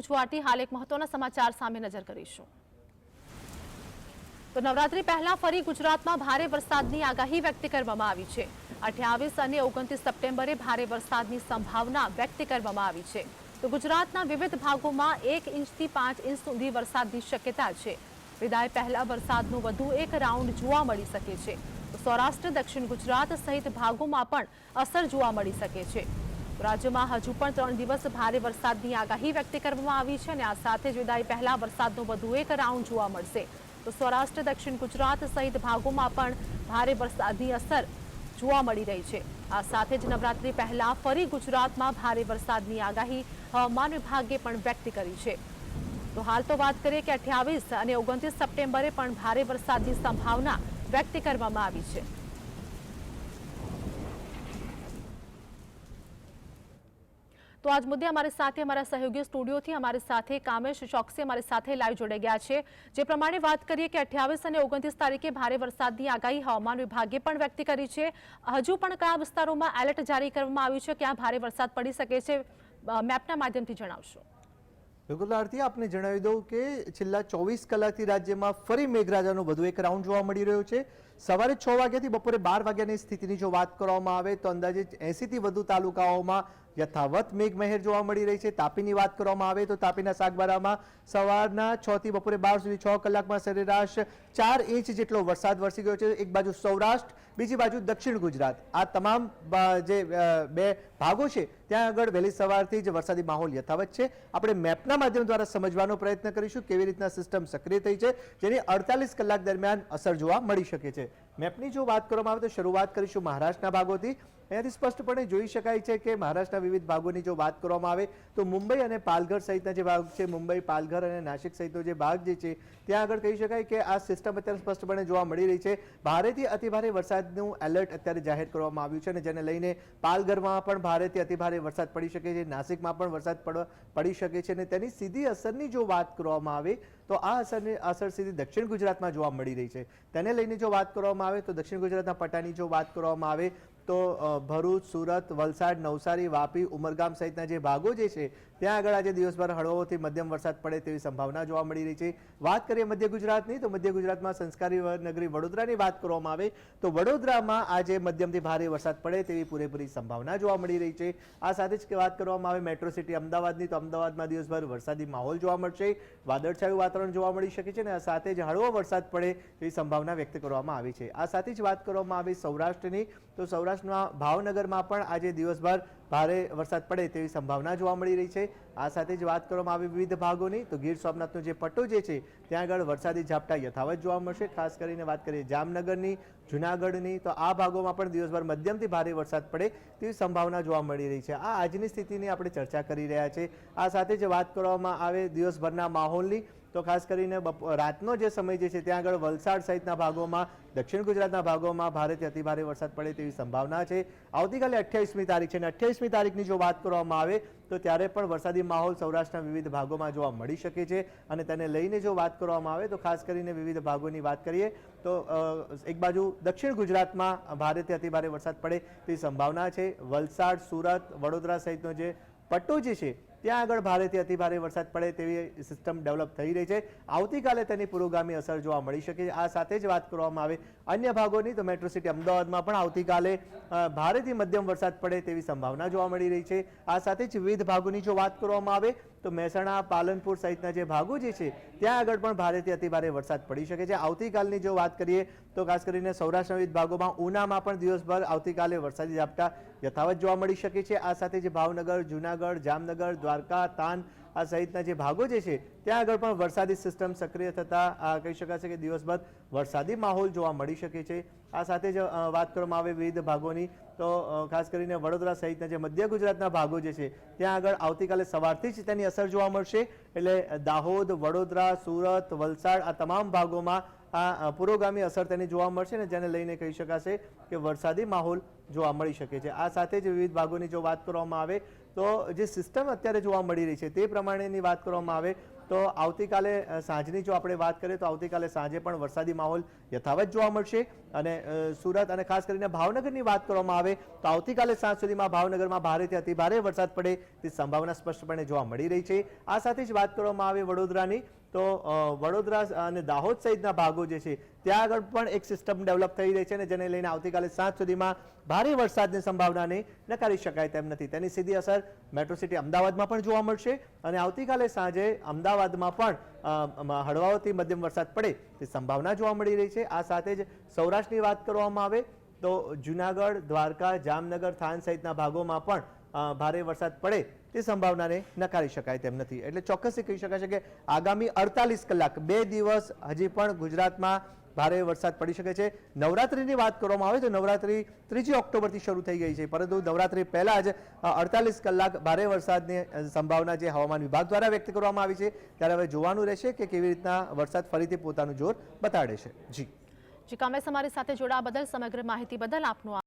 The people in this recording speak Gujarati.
गुजराती हाल एक महत्वना समाचार सामे नजर करीशुं। तो नवरात्रि पहला फरी गुजरातमां भारे वरसादनी आगाही व्यक्त करवामां आवी छे। 28 અને 29 સપ્ટેમ્બરે ભારે વરસાદની સંભાવના વ્યક્ત કરવામાં આવી છે। તો ગુજરાતના વિવિધ ભાગોમાં 1 ઇંચથી 5 ઇંચ સુધી વરસાદની શક્યતા છે। વિદાય પહેલા વરસાદનો વધુ એક રાઉન્ડ જોવા મળી શકે છે। તો સૌરાષ્ટ્ર, દક્ષિણ ગુજરાત સહિત ભાગોમાં પણ અસર જોવા મળી શકે છે। રાજ્યમાં હજુ પણ 3 દિવસ ભારે વરસાદની આગાહી વ્યક્ત કરવામાં આવી છે અને આ સાથે જ વિદાય પહેલા વરસાદનો વધુ એક રાઉન્ડ જોવા મળશે। તો સૌરાષ્ટ્ર, દક્ષિણ ગુજરાત સહિત ભાગોમાં પણ ભારે વરસાદની અસર જોવા મળી રહી છે। આ સાથે જ નવરાત્રી પહેલા ફરી ગુજરાતમાં ભારે વરસાદની આગાહી હવામાન વિભાગે પણ વ્યક્ત કરી છે। તો હાલ તો વાત કરીએ કે 28 અને 29 સપ્ટેમ્બરે પણ ભારે વરસાદની સંભાવના વ્યક્ત કરવામાં આવી છે। तो आज मुद्दे हमारे साथ हमारा सहयोगी स्टूडियो थी हमारे साथ कामेश चौकसी हमारे साथ लाइव जोड़े गया है। जे प्रमाणे बात करिए कि 28 और 29 तारीखे भारे वरसादनी आगाही हवामान विभागे पण व्यक्त करी है। हजू पण कया विस्तारोमां एलर्ट जारी करवामां आव्युं छे, क्यां भारे वरसाद पड़ी सके छे, मेपना माध्यमथी जणावशो। बिल्कुल आरती, आपने जणावी दऊं के छेल्ला 24 कलाकथी राज्यमां फरी मेघराजानो वधु एक राउंड जोवा मळी रह्यो छे। सवारे 6 वाग्याथी बपोरे 12 वाग्यानी स्थितिनी जो बात करवामां आवे तो अंदाजे 80 થી વધુ તાલુકાઓમાં यथावत मेघमहेर जोवा मळी रही है। तापीनी बात करवामां आवे तो तापीना सागबारामां सवाરના 6 થી बपोरे 12 सुधी 6 કલાકમાં सरेराश 4 इंच जेटलो वरसाद वरसी गयो छे। एक बाजू सौराष्ट्र, बीजी बाजू दक्षिण गुजरात, आ तमाम जे बे भागो छे त्यां आगळ वहेली सवारथी ज वरसादी माहोल यथावत छे। આપણે મેપના માધ્યમ દ્વારા સમજવાનો પ્રયત્ન કરીશું કેવી રીતના સિસ્ટમ સક્રિય થઈ છે, જેની 48 કલાક દરમિયાન અસર જોવા મળી શકે છે। મેપની જો વાત કરવામાં આવે તો શરૂઆત કરીશું મહારાષ્ટ્રના ભાગોથી। અહીંયાથી સ્પષ્ટપણે જોઈ શકાય છે કે મહારાષ્ટ્રના વિવિધ ભાગોની જો વાત કરવામાં આવે તો મુંબઈ અને પાલઘર સહિતના જે ભાગ છે, મુંબઈ, પાલઘર અને નાસિક સહિતનો જે ભાગ જે છે ત્યાં આગળ કહી શકાય કે આ સિસ્ટમ અત્યારે સ્પષ્ટપણે જોવા મળી રહી છે। ભારેથી અતિભારે વરસાદનું એલર્ટ અત્યારે જાહેર કરવામાં આવ્યું છે અને જેને લઈને પાલઘરમાં પણ ભારેથી અતિભારે વરસાદ પડી શકે છે, નાસિકમાં પણ વરસાદ પડી શકે છે અને તેની સીધી અસરની જો વાત કરવામાં આવે તો આ અસર સીધી દક્ષિણ ગુજરાતમાં જોવા મળી રહી છે। તેને લઈને જો વાત કરવામાં આવે તો દક્ષિણ ગુજરાતના પટ્ટાની જો વાત કરવામાં આવે તો ભરૂચ, સુરત, વલસાડ, નવસારી, વાપી, ઉમરગામ સહિતના જે ભાગો જે છે ત્યાં આગળ આજે દિવસભર હળવોથી મધ્યમ વરસાદ પડે તેવી સંભાવના જોવા મળી રહી છે। વાત કરીએ મધ્ય ગુજરાતની તો મધ્ય ગુજરાતમાં સંસ્કારી નગરી વડોદરાની વાત કરવામાં આવે તો વડોદરામાં આજે મધ્યમથી ભારે વરસાદ પડે તેવી પૂરેપૂરી સંભાવના જોવા મળી રહી છે। આ સાથે જ વાત કરવામાં આવે મેટ્રો સિટી અમદાવાદની તો અમદાવાદમાં દિવસભર વરસાદી માહોલ જોવા મળશે, વાદળછાયું વાતાવરણ જોવા મળી શકે છે અને આ સાથે જ હળવો વરસાદ પડે તેવી સંભાવના વ્યક્ત કરવામાં આવી છે। આ સાથે જ વાત કરવામાં આવે સૌરાષ્ટ્રની તો સૌરાષ્ટ્રમાં ભાવનગરમાં પણ આજે દિવસભર ભારે વરસાદ પડે તેવી સંભાવના જોવા મળી રહી છે। આ સાથે જ વાત કરવામાં આવે વિવિધ ભાગોની તો ગીર સોમનાથનો જે પટ્ટો જે છે ત્યાં આગળ વરસાદી ઝાપટા યથાવત જોવા મળશે। ખાસ કરીને વાત કરીએ જામનગરની, જૂનાગઢની તો આ ભાગોમાં પણ દિવસભર મધ્યમથી ભારે વરસાદ પડે તેવી સંભાવના જોવા મળી રહી છે। આ આજની સ્થિતિની આપણે ચર્ચા કરી રહ્યા છીએ। આ સાથે જ વાત કરવામાં આવે દિવસભરના માહોલની તો ખાસ કરીને રાતનો જે સમય જે છે ત્યાં આગળ વલસાડ સહિતના ભાગોમાં, દક્ષિણ ગુજરાતના ભાગોમાં ભારેથી અતિભારે વરસાદ પડે તેવી સંભાવના છે। આવતીકાલે 28મી તારીખ છે અને 28મી તારીખની જો વાત કરવામાં આવે તો ત્યારે પણ વરસાદી માહોલ સૌરાષ્ટ્રના વિવિધ ભાગોમાં જોવા મળી શકે છે અને તેને લઈને જો વાત કરવામાં આવે તો ખાસ કરીને વિવિધ ભાગોની વાત કરીએ તો એક બાજુ દક્ષિણ ગુજરાતમાં ભારેથી અતિભારે વરસાદ પડે તેવી સંભાવના છે। વલસાડ, સુરત, વડોદરા સહિતનો જે પટ્ટો જે છે ત્યાં આગળ ભારેથી અતિભારે વરસાદ પડે તેવી સિસ્ટમ ડેવલપ થઈ રહી છે। આવતીકાલે તેની પુરોગામી અસર જોવા મળી શકે છે। આ સાથે જ વાત કરવામાં આવે અન્ય ભાગોની તો મેટ્રો સિટી અમદાવાદમાં પણ આવતીકાલે ભારેથી મધ્યમ વરસાદ પડે તેવી સંભાવના જોવા મળી રહી છે। આ સાથે જ વિવિધ ભાગોની જો વાત કરવામાં આવે તો મહેસાણા, પાલનપુર સહિતના જે ભાગો જે છે ત્યાં આગળ પણ ભારેથી અતિભારે વરસાદ પડી શકે છે। આવતીકાલની જો વાત કરીએ તો ખાસ કરીને સૌરાષ્ટ્રના વિવિધ ભાગોમાં ઉનામાં પણ દિવસભર આવતીકાલે વરસાદી ઝાપટા યથાવત જોવા મળી શકે છે। આ સાથે જ ભાવનગર, જૂનાગઢ, જામનગર, દ્વારકા, તાન આ સહિતના જે ભાગો જે છે ત્યાં આગળ પણ વરસાદી સિસ્ટમ સક્રિય થતાં કહી શકાશે કે દિવસભર વરસાદી માહોલ જોવા મળી શકે છે। આ સાથે જ વાત કરવામાં આવે વિવિધ ભાગોની તો ખાસ કરીને વડોદરા સહિતના જે મધ્ય ગુજરાતના ભાગો જે છે ત્યાં આગળ આવતીકાલે સવારથી જ તેની અસર જોવા મળશે। એટલે દાહોદ, વડોદરા, સુરત, વલસાડ આ તમામ ભાગોમાં આ પુરોગામી અસર તેની જોવા મળશે ને જેને લઈને કહી શકાશે કે વરસાદી માહોલ જોવા મળી શકે છે। આ સાથે જ વિવિધ ભાગોની જો વાત કરવામાં આવે તો જે સિસ્ટમ અત્યારે જોવા મળી રહી છે તે પ્રમાણેની વાત કરવામાં આવે તો આવતીકાલે સાંજની જો આપણે વાત કરીએ તો આવતીકાલે સાંજે પણ વરસાદી માહોલ યથાવત જોવા મળશે અને સુરત અને ખાસ કરીને ભાવનગરની વાત કરવામાં આવે તો આવતીકાલે સાંજ સુધીમાં ભાવનગરમાં ભારેથી અતિભારે વરસાદ પડે તેની સંભાવના સ્પષ્ટપણે જોવા મળી રહી છે। આ સાથે જ વાત કરવામાં આવે વડોદરાની તો વડોદરા અને દાહોદ સહિતના ભાગો જે છે ત્યાં આગળ પણ એક સિસ્ટમ ડેવલપ થઈ રહી છે અને જેને લઈને આવતીકાલે સાંજ સુધીમાં ભારે વરસાદની સંભાવનાને નકારી શકાય તેમ નથી। તેની સીધી અસર મેટ્રો સિટી અમદાવાદમાં પણ જોવા મળશે અને આવતીકાલે સાંજે અમદાવાદમાં પણ હળવાથી મધ્યમ વરસાદ પડે તે સંભાવના જોવા મળી રહી છે। આ સાથે જ સૌરાષ્ટ્રની વાત કરવામાં આવે તો જુનાગઢ, દ્વારકા, જામનગર, થાન સહિતના ભાગોમાં પણ ભારે વરસાદ પડે તે સંભાવનાને નકારી શકાય તેમ નથી। એટલે ચોક્કસથી કહી શકાય છે કે આગામી 48 કલાક 2 દિવસ હજી પણ ગુજરાતમાં ભારે વરસાદ પડી શકે છે। નવરાત્રીની વાત કરવામાં આવે તો નવરાત્રી 3 ઓક્ટોબરથી શરૂ થઈ ગઈ છે, પરંતુ નવરાત્રી પહેલા જ 48 કલાક ભારે વરસાદની સંભાવના જે હવામાન વિભાગ દ્વારા વ્યક્ત કરવામાં આવી છે, ત્યારે હવે જોવાનું રહેશે કે કેવી રીતના વરસાદ ફરીથી પોતાનું જોર બતાડે છે। જી કામેશ, અમારી સાથે જોડાવા બદલ, સમગ્ર માહિતી બદલ આપનો